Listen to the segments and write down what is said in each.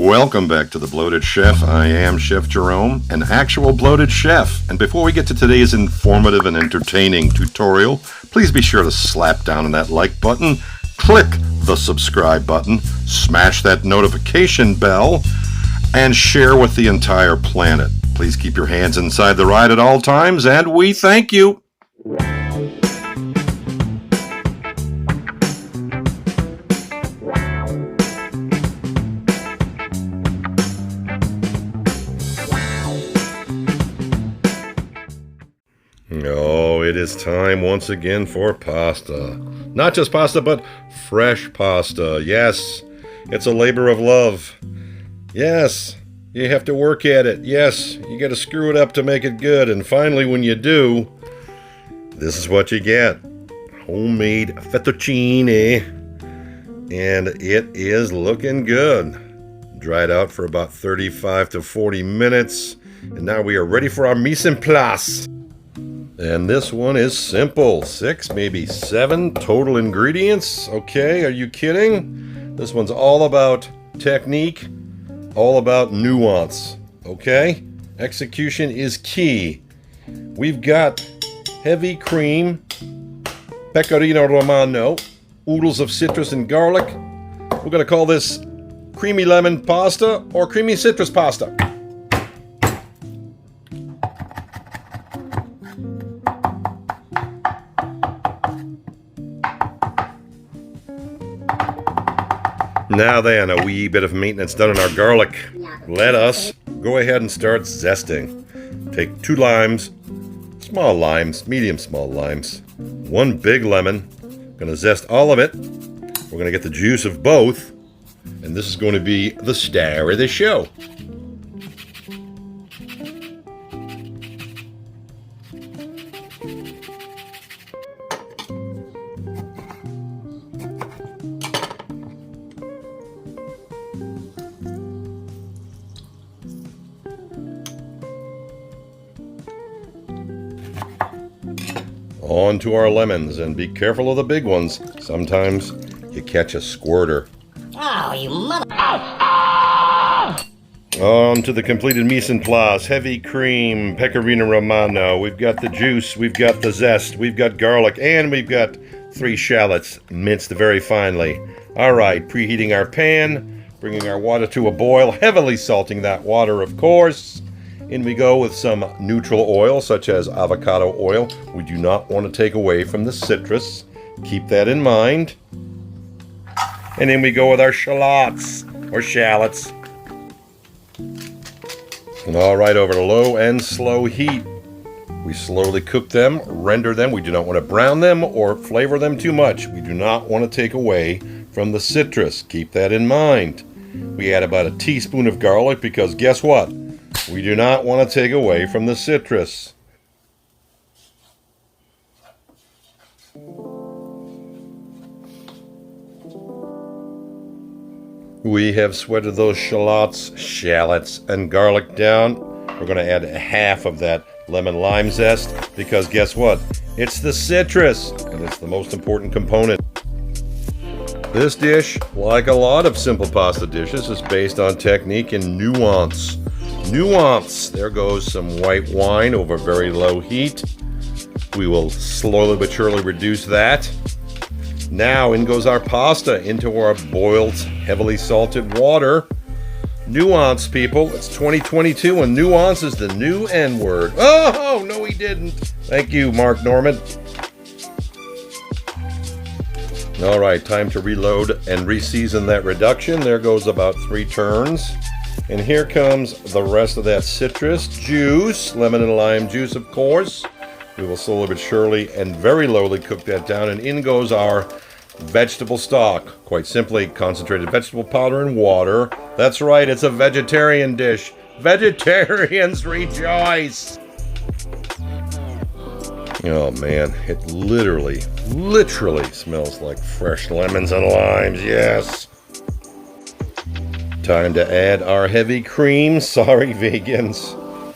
Welcome back to The Bloated Chef. I am Chef Jerome, an actual bloated chef. And before we get to today's informative and entertaining tutorial, please be sure to slap down on that like button, click the subscribe button, smash that notification bell, and share with the entire planet. Please keep your hands inside the ride at all times, and we thank you. Oh, it is time once again for pasta. Not just pasta, but fresh pasta. Yes, it's a labor of love. Yes, you have to work at it. Yes, you got to screw it up to make it good. And finally, when you do, this is what you get. Homemade fettuccine. And it is looking good. Dried out for about 35 to 40 minutes. And now we are ready for our mise en place. And this one is simple. 6, maybe 7 total ingredients. Okay, are you kidding? This one's all about technique, all about nuance. Okay? Execution is key. We've got heavy cream, pecorino romano, oodles of citrus and garlic. We're going to call this creamy lemon pasta or creamy citrus pasta. Now then, a wee bit of maintenance done on our garlic. Let us go ahead and start zesting. Take 2 limes, small limes, medium small limes, 1 big lemon. Gonna zest all of it. We're gonna get the juice of both, and this is going to be the star of the show. On to our lemons, and be careful of the big ones. Sometimes you catch a squirter. Oh, you mother... On to the completed mise en place. Heavy cream, pecorino romano. We've got the juice, we've got the zest, we've got garlic, and we've got 3 shallots minced very finely. Alright, preheating our pan, bringing our water to a boil, heavily salting that water, of course. In we go with some neutral oil, such as avocado oil. We do not want to take away from the citrus. Keep that in mind. And in we go with our shallots, or shallots. And all right, over to low and slow heat. We slowly cook them, render them. We do not want to brown them or flavor them too much. We do not want to take away from the citrus. Keep that in mind. We add about a teaspoon of garlic because guess what? We do not want to take away from the citrus. We have sweated those shallots, and garlic down. We're going to add half of that lemon lime zest because guess what? It's the citrus, and it's the most important component. This dish, like a lot of simple pasta dishes, is based on technique and nuance. Nuance. There goes some white wine over very low heat. We will slowly but surely reduce that. Now in goes our pasta into our boiled, heavily salted water. Nuance, people. It's 2022 and nuance is the new N-word. Oh, no he didn't. Thank you, Mark Norman. Alright, time to reload and re-season that reduction. There goes about 3 turns. And here comes the rest of that citrus juice, lemon and lime juice, of course. We will slowly but surely and very lowly cook that down, and in goes our vegetable stock. Quite simply, concentrated vegetable powder and water. That's right, it's a vegetarian dish. Vegetarians rejoice! Oh man, it literally smells like fresh lemons and limes, yes! Time to add our heavy cream, sorry vegans,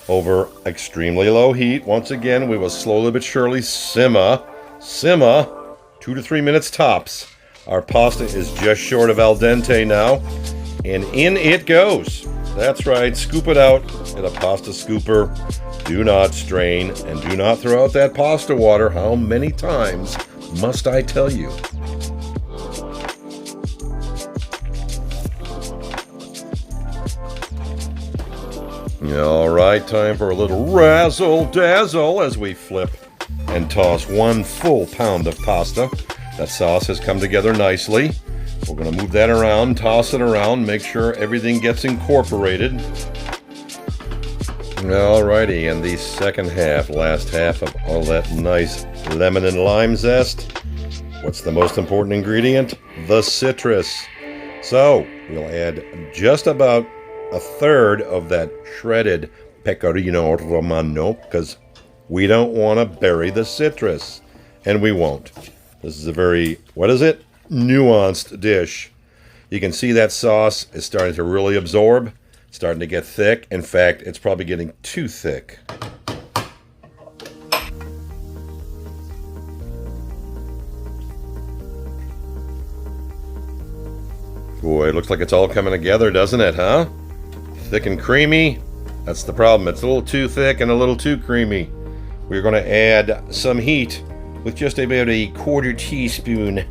over extremely low heat. Once again, we will slowly but surely simmer 2 to 3 minutes tops. Our pasta is just short of al dente now. and in it goes. That's right, scoop it out in a pasta scooper. Do not strain and do not throw out that pasta water. How many times must I tell you? All right, time for a little razzle-dazzle as we flip and toss 1 full pound of pasta. That sauce has come together nicely. We're going to move that around, toss it around, make sure everything gets incorporated. Alrighty, and the second half, last half of all that nice lemon and lime zest. What's the most important ingredient? The citrus. So, we'll add just about a third of that shredded pecorino romano because we don't want to bury the citrus. And we won't. This is a very, what is it? Nuanced dish. You can see that sauce is starting to really absorb, starting to get thick. In fact, it's probably getting too thick. Boy, it looks like it's all coming together, doesn't it, huh? Thick and creamy. That's the problem. It's a little too thick and a little too creamy. We're going to add some heat with just about a 1/4 teaspoon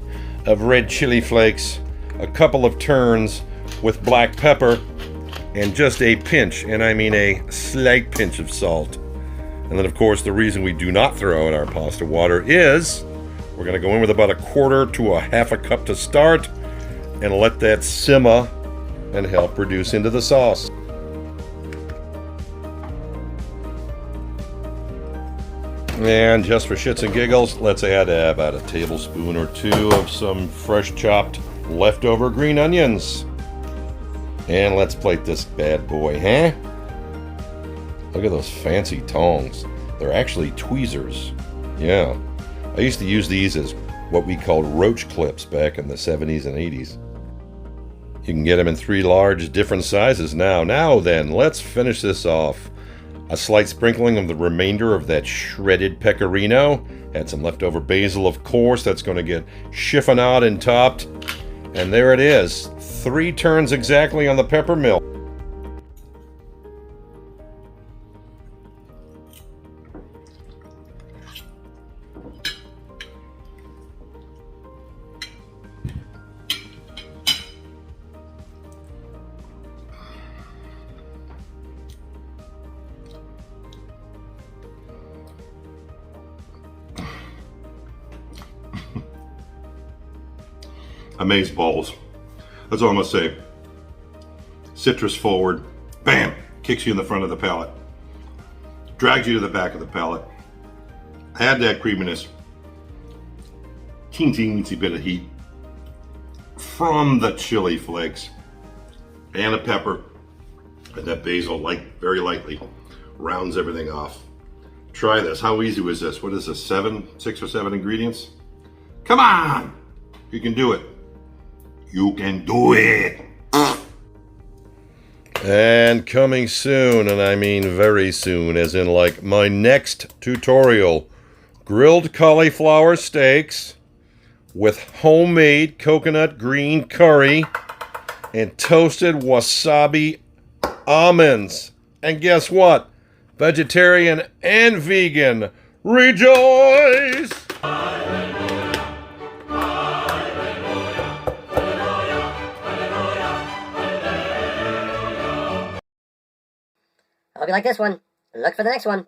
of red chili flakes, a couple of turns with black pepper, and just a pinch, and I mean a slight pinch of salt. And then, of course, the reason we do not throw in our pasta water is we're going to go in with about 1/4 to a 1/2 cup to start and let that simmer and help reduce into the sauce. And just for shits and giggles, let's add about a tablespoon or 2 of some fresh chopped leftover green onions. And let's plate this bad boy, huh? Look at those fancy tongs. They're actually tweezers. Yeah. I used to use these as what we called roach clips back in the 70s and 80s. You can get them in 3 large different sizes now. Now then, let's finish this off. A slight sprinkling of the remainder of that shredded pecorino. Add some leftover basil, of course. That's going to get chiffonade and topped. And there it is. 3 turns exactly on the pepper mill. Amaze balls. That's all I'm going to say. Citrus forward. Bam! Kicks you in the front of the palate. Drags you to the back of the palate. Add that creaminess. Teensy bit of heat from the chili flakes and the pepper, and that basil, very lightly, rounds everything off. Try this. How easy was this? What is this? 6 or 7 ingredients? Come on! You can do it. You can do it. And coming soon, and I mean very soon, as in like my next tutorial, grilled cauliflower steaks with homemade coconut green curry and toasted wasabi almonds. And guess what? Vegetarian and vegan. Rejoice! I hope you like this one. Look for the next one.